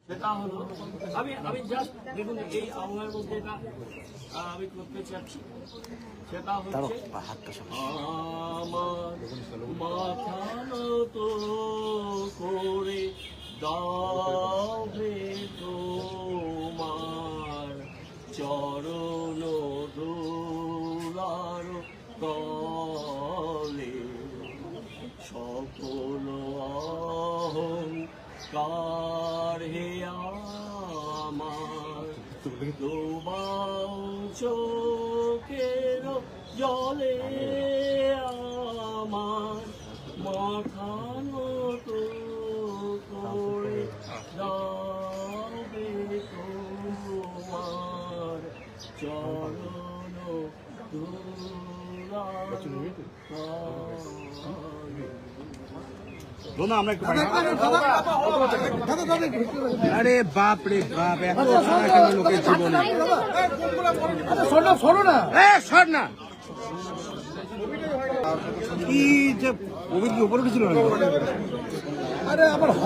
সেটা হলো আমি জাস্ট দেখুন এই আবহাওয়ার মধ্যে এটা আমি করতে চাচ্ছি। সেটা হচ্ছে আমার মাথা নত করে দাও হে তোমার চরণ দুলার তলে সকল অহংকার হে আমার তোমার চোখের জলে আমার মাথা নত করে দাবে তোমার চরণ আমরা একটু আরে বাপ রে বাপ এত লোকের জীবনে সর না কি যে উপরে কিছু